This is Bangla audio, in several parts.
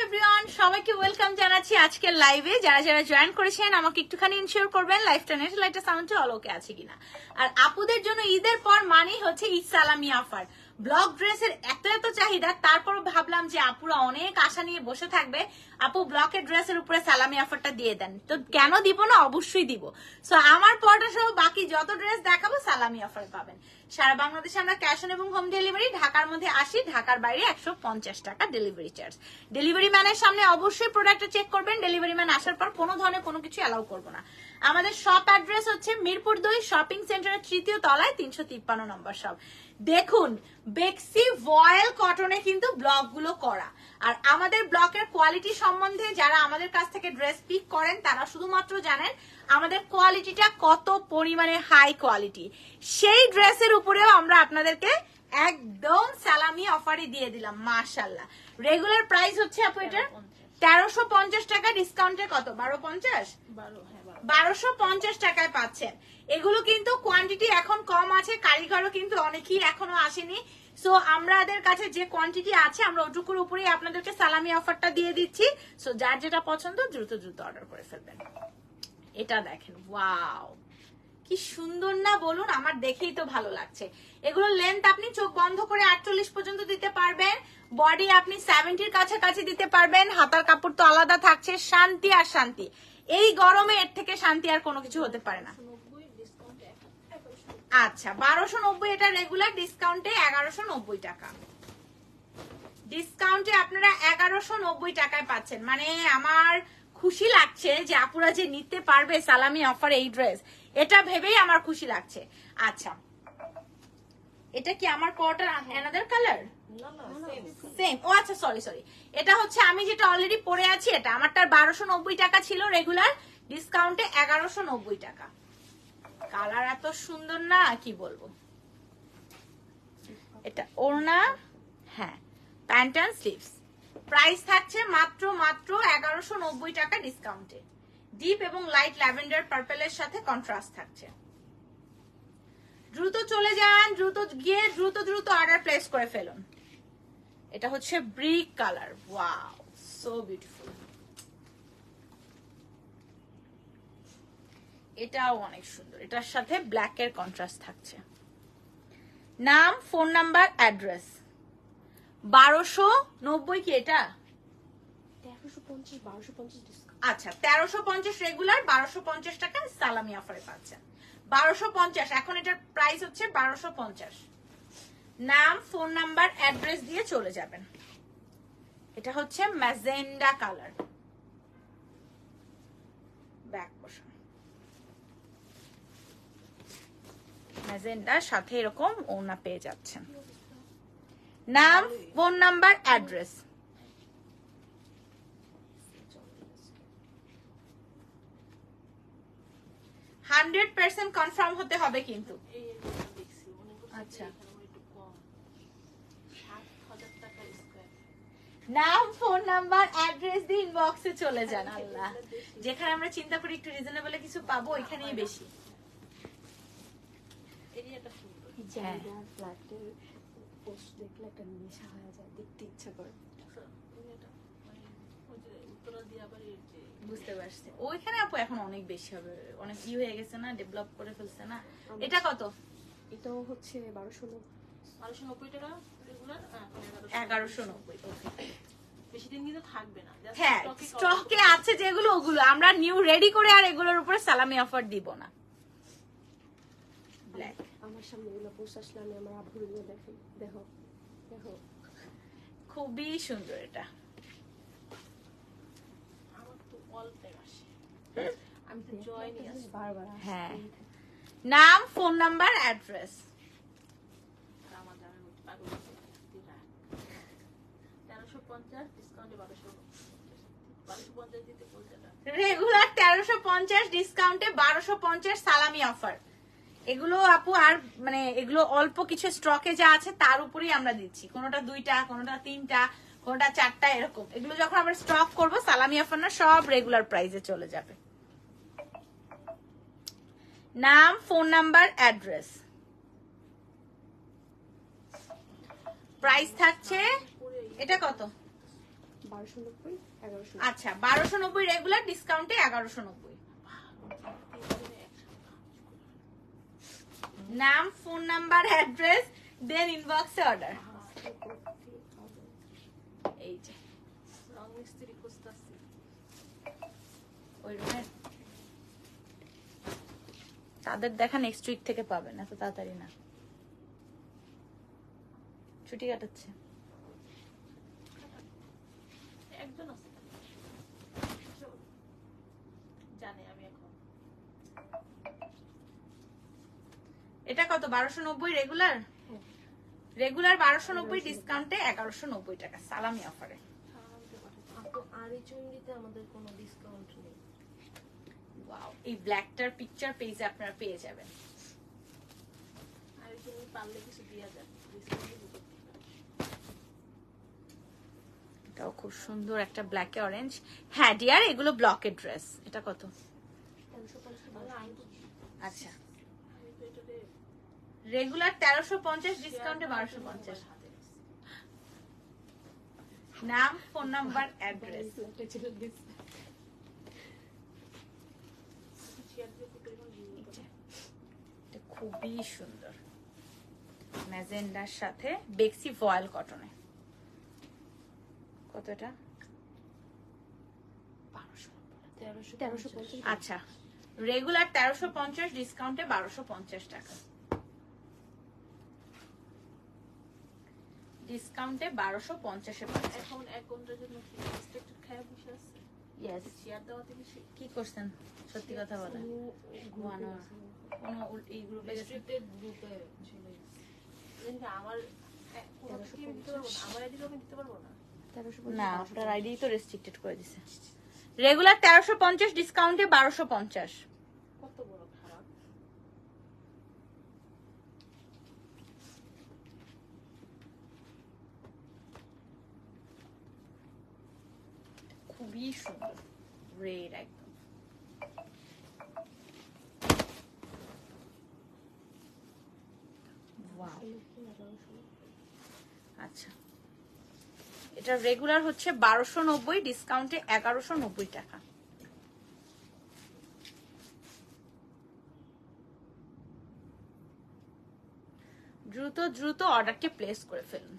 এভরিওয়ান, সবাইকে ওয়েলকাম জানাচ্ছি আজকের লাইভে। যারা যারা জয়েন করেছেন আমাকে একটুখানি ইনশিওর করবেন লাইভটা নেট লাইটটা সাউন্ডটা অল ওকে আছে কিনা। আর আপুদের জন্য ঈদের পর মানেই হচ্ছে ঈদ সালামি অফার। ব্লক ড্রেসের এত এত চাহিদা, তারপর ভাবলাম যে আপুরা অনেক আশা নিয়ে বসে থাকবে, আপু ব্লকের ড্রেসের উপরে সালামি অফারটা দিয়ে দেন। তো কেন দিব না, অবশ্যই দিব। সো আমার পর্দা সহ বাকি যত ড্রেস দেখাবো সালামি অফারে পাবেন। সারা বাংলাদেশে আমরা ক্যাশ অন এবং হোম ডেলিভারি, ঢাকার মধ্যে 80, ঢাকার বাইরে 150 টাকা ডেলিভারি চার্জ। ডেলিভারি ম্যানের সামনে অবশ্যই প্রোডাক্টটা চেক করবেন। ডেলিভারি ম্যান আসার পর কোনো ধরনের কোনো কিছু অ্যালাউ করবো না। আমাদের শপ অ্যাড্রেস হচ্ছে মিরপুর 2 শপিং সেন্টারের 3য় তলায় 353 নম্বর শপ। দেখুন বেক্সি ভয়েল কটনে কিন্তু ব্লক গুলো করা। আর আমাদের ব্লকের কোয়ালিটি সম্বন্ধে যারা আমাদের কাছ থেকে ড্রেস পিক করেন তারা শুধুমাত্র জানেন আমাদের কোয়ালিটিটা কত পরিমাণে হাই কোয়ালিটি। সেই ড্রেসের উপরেও আমরা আপনাদেরকে একদম সালামি অফারই দিয়ে দিলাম। মাশাআল্লাহ, রেগুলার প্রাইস হচ্ছে আপু এটা 1350 টাকা, ডিসকাউন্টে কত 1250 টাকায় পাচ্ছেন। এগুলো কিন্তু কোয়ান্টিটি এখন কম আছে, কারিগরও কিন্তু অনেকেই এখনো আসেনি। সো আমাদের কাছে যে কোয়ান্টিটি আছে আমরা ওটুকুর উপরেই আপনাদেরকে সালামি অফারটা দিয়ে দিচ্ছি। সো যার যেটা পছন্দ দ্রুত দ্রুত অর্ডার করে ফেলবেন। এটা দেখেন, ওয়াও কি সুন্দর না বলুন, আমার দেখেই তো ভালো লাগছে। এগুলো লেন্থ আপনি চোখ বন্ধ করে 48 পর্যন্ত দিতে পারবেন, বডি আপনি 70-র কাছাকাছি দিতে পারবেন। হাতার কাপড় তো আলাদা থাকছে, শান্তি আর শান্তি। এই গরমে এর থেকে শান্তি আর কোনো কিছু হতে পারে না। আচ্ছা 1290, এটা রেগুলার, ডিসকাউন্টে 1190 টাকা। ডিসকাউন্টে আপনারা 1190 টাকায় পাচ্ছেন। মানে আমার খুশি লাগছে যে আপুরা যে নিতে পারবে সালামি অফার এই ড্রেস, এটা ভেবেই আমার খুশি লাগছে। আচ্ছা এটা কি আমার পরটার অ্যানাদার কালার? সেম। ও আচ্ছা সরি, এটা হচ্ছে আমি যেটা অলরেডি পরে আছি, এটা আমারটার 1290 টাকা ছিল রেগুলার, ডিসকাউন্টে 1190 টাকা। কালার এত সুন্দর না কি বলবো। এটা ওড়না, হ্যাঁ প্যান্ট এন্ড স্লিভস। প্রাইস থাকছে মাত্র 1190 টাকা ডিসকাউন্টে। ডিপ এবং লাইট ল্যাভেন্ডার পার্পলের সাথে কন্ট্রাস্ট থাকছে। দ্রুত চলে যান, দ্রুত গিয়ে দ্রুত অর্ডার প্লেস করে ফেলুন। এটা হচ্ছে brick colour, wow so beautiful. এটাও অনেক সুন্দর, এটার সাথে ব্ল্যাক এর কন্ট্রাস্ট থাকছে। নাম, ফোন নাম্বার, অ্যাড্রেস। 1290 কি এটা? 1350 আচ্ছা 1350 রেগুলার, 1250 টাকা সালামি অফারে পাচ্ছেন। 1250, এখন এটার প্রাইস হচ্ছে 1250। নাম, ফোন নাম্বার, অ্যাড্রেস দিয়ে চলে যাবেন। এটা হচ্ছে ম্যাজেন্ডা কালার, ব্যাক পোর্শন ম্যাজেন্ডার সাথে এরকম ওড়না পেয়ে যাচ্ছেন। নাম, ফোন নাম্বার, অ্যাড্রেস। 100% কনফার্ম হতে হবে কিন্তু। আচ্ছা নাম, ফোন নাম্বার, অ্যাড্রেস দিয়ে ইনবক্সে চলে যান। আল্লাহ, যেখানে আমরা চিন্তা করি একটু রিজনেবল কিছু পাবো, এখানেই বেশি। এরিয়াটা সুন্দর, জায়গা ফ্ল্যাটের পোস্ট দেখলে একটা নেশা হয়ে যায়, দেখতে ইচ্ছা করে। বুঝতে পারছি, ওইখানে আপু এখন অনেক বেশি হবে, অনেক কি হয়ে গেছে না, ডেভেলপ করে ফেলছে না। এটা কত? এটাও হচ্ছে 1290 টাকা রেগুলার, 1190। বেশি দিন কিন্তু থাকবে না। হ্যাঁ স্টকে আছে যেগুলো, ওগুলো আমরা নিউ রেডি করে আর এগুলোর উপরে সালামি অফার দিব না। ব্ল্যাক, আমার সামনে এগুলো পোস্ট আসলে আমি আমার আব্বুর দিয়ে দেখি, দেখো দেখো খুবই সুন্দর। এটা আমার তো অল টাইম আসে, আমি তো জয় নিয়ে আসি বারবার। হ্যাঁ নাম, ফোন নাম্বার, অ্যাড্রেস। আমার দামের মধ্যে পাগল 1350, ডিসকাউন্টে 1250 দিতে বলতে না। রেগুলার 1350, ডিসকাউন্টে 1250 সালামি অফার। এগুলো আপু আর মানে এগুলো অল্প কিছু স্টকে যা আছে তার উপরেই আমরা দিচ্ছি। কোনোটা 2টা, কোনোটা 3টা, কোনোটা 4টা, এরকম। এগুলো যখন আমরা স্টক করব সালামি অফার না, সব রেগুলার প্রাইসে চলে যাবে। নাম, ফোন নাম্বার, অ্যাড্রেস। প্রাইস থাকছে, এটা কত? 1290, 1190। আচ্ছা 1290 রেগুলার, ডিসকাউন্টে 1190। নাম, ফোন নাম্বার, অ্যাড্রেস, দেন ইনবক্সে অর্ডার। এই যে ওই রুমে তাদের দেখা নেক্সট উইক থেকে পাবেন, এত তাড়াতাড়ি না, ছুটি কাটাচ্ছে। একজন আছে জানি আমি এখন। এটা কত? 1290 রেগুলার, রেগুলার 1290, ডিসকাউন্টে 1190 টাকা, সালামি অফারে। আপু আর এই চুড়িতে আমাদের কোনো ডিসকাউন্ট নেই। ওয়াও, এই ব্ল্যাকটার পিকচার পেজে আপনারা পেয়ে যাবেন। আর এই চুড়ি পারলে কিছু দেওয়া যায়, ডিসকাউন্ট দিতে। এটাও খুব সুন্দর একটা ব্ল্যাকে অরেঞ্জ। হ্যাঁ ডিয়ার, এগুলো ব্লকের ড্রেস। এটা কত? 1350। আচ্ছা রেগুলার 1350, ডিসকাউন্টে 1250। নাম, ফোন নাম্বার, অ্যাড্রেস। এটা খুবই সুন্দর, ম্যাজেন্ডার সাথে বেক্সি ফয়েল কটনে। কত এটা? 1350। আচ্ছা রেগুলার 1350, ডিসকাউন্টে 1250 টাকা, ডিসকাউন্টে 1250 এ পাচ্ছেন। এখন 1 ঘন্টার জন্য কি রেস্ট্রিক্টেড খায়া বসে আছে? ইয়েস। শেয়ার দেওয়াতে বেশি কি করছেন সত্যি কথা বলেন? কোনো এই গ্রুপে রেস্ট্রিক্টেড গ্রুপে চলে গেছে। কিন্তু আমার কোনো কি দিতে পারবো না, আমার আইডি আমি দিতে পারবো না। 1350। না, আপনার আইডি তো রেস্ট্রিক্টেড করে দিছে। রেগুলার 1350, ডিসকাউন্টে 1250। কত বড় খারাপ। খুবই সুন্দর, রেড একদম। ওয়াও, আচ্ছা এটা রেগুলার হচ্ছে 1290, ডিসকাউন্টে 1190 টাকা। দ্রুত দ্রুত অর্ডারটি প্লেস করে ফেলুন।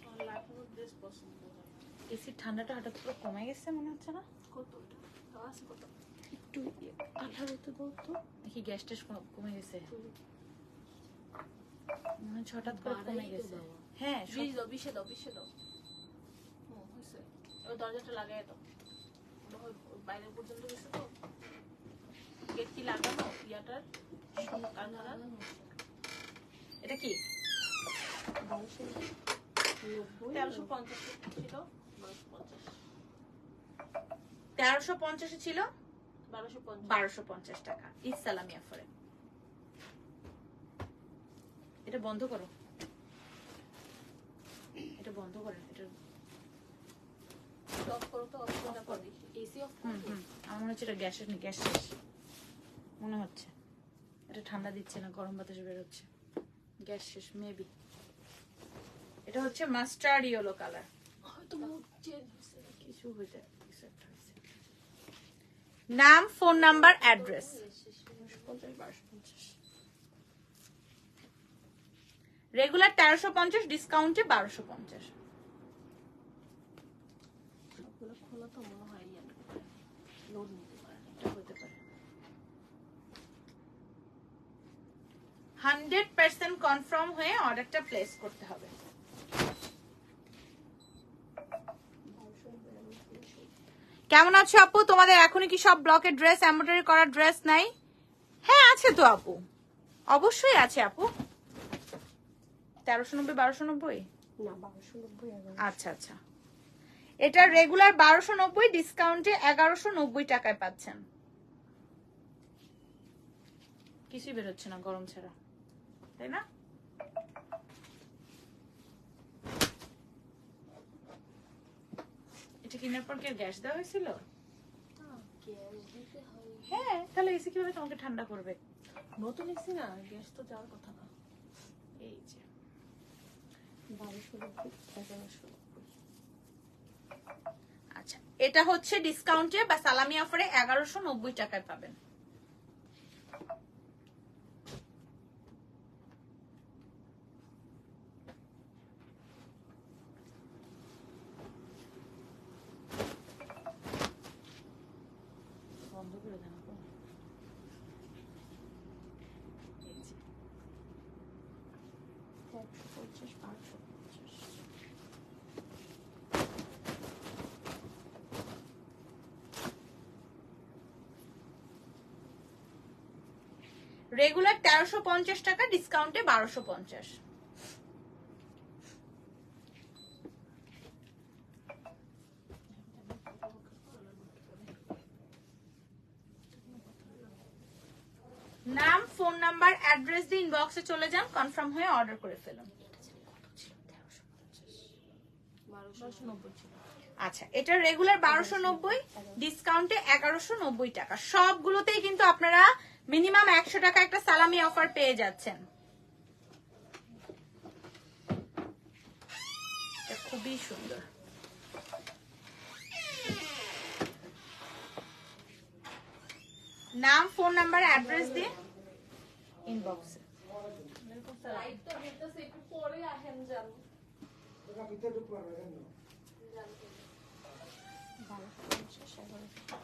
আমার লাইফের ড্রেস পছন্দ হয়। এসির ঠান্ডাটা হঠাৎ করে কমে গেছে মনে হচ্ছে না? কত এটা? তাও আছে কত? একটু 18 তো বলতো। নাকি গ্যাস টেস কমে গেছে? মনে হচ্ছে হঠাৎ করে কমে গেছে। হ্যাঁ 20 দাও, 20 দাও, 20 দাও। হয়েছে। ওই দরজাটা লাগাই দাও। বাইরে পর্যন্ত গেছে তো। গেট কি লাগানো ইয়াটার? কারখানা? এটা কি? 1350 ছিল, 1250। 1350 ছিল, 1250। 1250 টাকা ইসলামি অফারে। এটা বন্ধ করো, এটা বন্ধ করেন, এটা অফ করো তো, অফ করে তারপর দেখি। এসি অফ করো। আমার মনে হচ্ছে এটা গ্যাসের গ্যাস শেষ মনে হচ্ছে। এটা ঠান্ডা দিচ্ছে না, গরম বাতাস বের হচ্ছে, গ্যাস শেষ মেবি। এটা হচ্ছে মাস্টার্ড ইয়েলো কালার। হয়তো মুড চেঞ্জ হইছে নাকি। কিছু হইতে কিছু একটা হয়েছে। নাম, ফোন নাম্বার, অ্যাড্রেস। 1250। রেগুলার 1350, ডিসকাউন্টে 1250। সবগুলো খোলা তো মনে হয় ইয়াটা লোড নিতে পারে না। এটা হতে পারে। 100% কনফার্ম হয়ে অর্ডারটা প্লেস করতে হবে। কেমন আছো আপু? তোমাদের এখনই কি সব ব্লকের ড্রেস, এমব্রয়ডারি করা ড্রেস নাই? হ্যাঁ আছে তো আপু, অবশ্যই আছে আপু। 1390, 1290। না 1290। আচ্ছা আচ্ছা, এটা রেগুলার 1290, ডিসকাউন্টে 1190 টাকায় পাচ্ছেন। কিছুই বের হচ্ছে না গরম ছাড়া, তাই না? এটা কেনার পর কি গ্যাস দেওয়া হয়েছিল? গ্যাস দিতে হয়। হ্যাঁ, তাহলে এসে কিভাবে তোমাকে ঠান্ডা করবে? নতুন এসি না, গ্যাস তো যাওয়ার কথা না। এই যে 1290, 1190। আচ্ছা, এটা হচ্ছে ডিসকাউন্টে বা সালামি অফারে 1190 টাকায় পাবেন। বন্ধ করে দেন আপু। এই যে 150, 1250। রেগুলার 1350 টাকা, ডিসকাউন্টে 1250। নাম, ফোন নাম্বার, অ্যাড্রেস দিয়ে ইনবক্সে চলে যান, কনফার্ম হয়ে অর্ডার করে ফেলুন। 1290 ছিল। আচ্ছা, এটা রেগুলার 1290, ডিসকাউন্টে 1190 টাকা। সবগুলোতেই কিন্তু আপনারা মিনিমাম 100 টাকা একটা সালামি অফার পেয়ে যাচ্ছেন। এটা খুবই সুন্দর। নাম, ফোন নাম্বার, অ্যাড্রেস দিয়ে ইনবক্সে। লাইট তো দিতেছে, একটু পরে আসেন যান। 1250, 1150।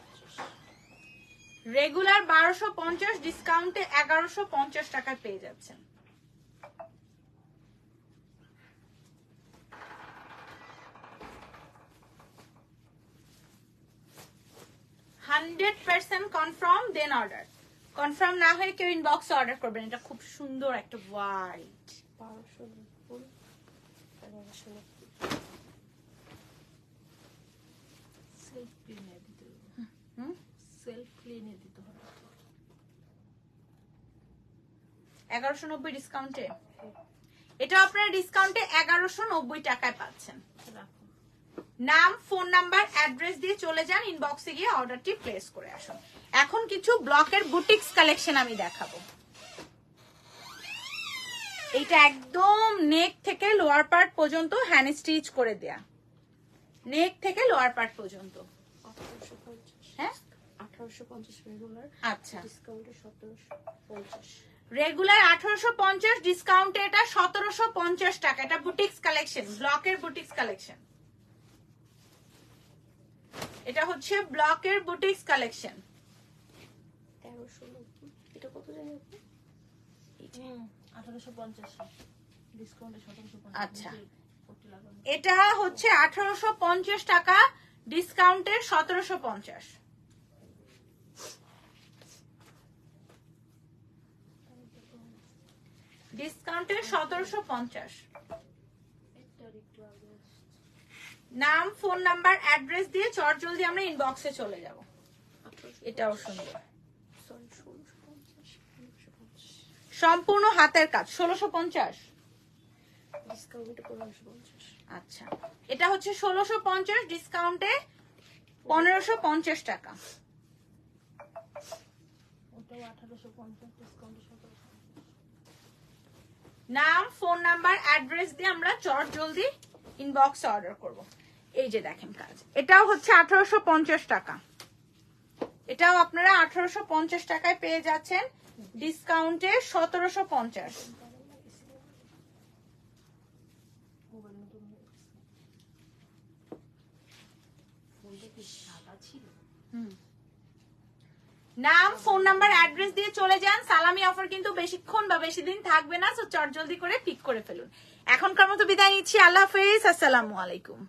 রেগুলার 1250, ডিসকাউন্টে 1150 টাকায় পেয়ে যাচ্ছেন। কনফার্ম দেন অর্ডার। কনফার্ম না হয়ে কেউ ইনবক্সে অর্ডার করবেন। এটা খুব সুন্দর একটা হোয়াইট। 1290, 1190। সেলফ ক্লিনে দিতে হবে। হুম, সেলফ ক্লিনে দিতে হবে। 1190 ডিসকাউন্টে। এটা আপনারা ডিসকাউন্টে 1190 টাকায় পাচ্ছেন। রাখুন। নাম, ফোন নাম্বার, অ্যাড্রেস দিয়ে চলে যান, ইনবক্সে গিয়ে অর্ডারটি প্লেস করে আসুন। এখন কিছু ব্লকের বুটিক্স কালেকশন আমি দেখাবো। এটা একদম নেক থেকে লোয়ার পার্ট পর্যন্ত হ্যান্ড স্টিচ করে দেয়া, নেক থেকে লোয়ার পার্ট পর্যন্ত। 1850। হ্যাঁ, 1850 রেগুলার, আচ্ছা। ডিসকাউন্টে 1750। রেগুলার 1850, ডিসকাউন্টে এটা 1750 টাকা। এটা বুটিক্স কালেকশন, ব্লকের বুটিক্স কালেকশন। এটা হচ্ছে ব্লকের বুটিক্স কালেকশন। 1390। এটা কত জানি আপনি? 1850, ডিসকাউন্টে 1750। আচ্ছা। পট্টি লাগানো। এটা হচ্ছে 1850 টাকা, ডিসকাউন্টে 1750। ডিসকাউন্টে 1750। এটার একটু আগে আসছে। নাম, ফোন নাম্বার, অ্যাড্রেস দিয়ে চটজলদি আমরা ইনবক্সে চলে যাব। 1850। এটাও সুন্দর, সরি, 1650, 1550। সম্পূর্ণ হাতের কাজ। 1650। ডিসকাউন্টে 1550। আচ্ছা, এটা হচ্ছে 1650, ডিসকাউন্টে 1550 টাকা। ওটাও 1850, ডিসকাউন্টে 1750। নাম, ফোন নাম্বার, অ্যাড্রেস দিয়ে আমরা চটজলদি ইনবক্সে অর্ডার করব। এই যে দেখেন কাজ, এটাও হচ্ছে 1850 টাকা। এটাও আপনারা 1850 টাকায় পেয়ে যাচ্ছেন, ডিসকাউন্টে 1750। মোবাইল নতুন হয়ে গেছে। ফোনটা কি সাদা ছিল? নাম, ফোন নাম্বার, অ্যাড্রেস দিয়ে চলে যান। সালামি অফার কিন্তু বেশিক্ষণ বা বেশি দিন থাকবে না, সো চটজলদি করে পিক করে ফেলুন। এখনকার মতো বিদায় নিচ্ছি। আল্লাহ হাফেজ, আসসালামু আলাইকুম।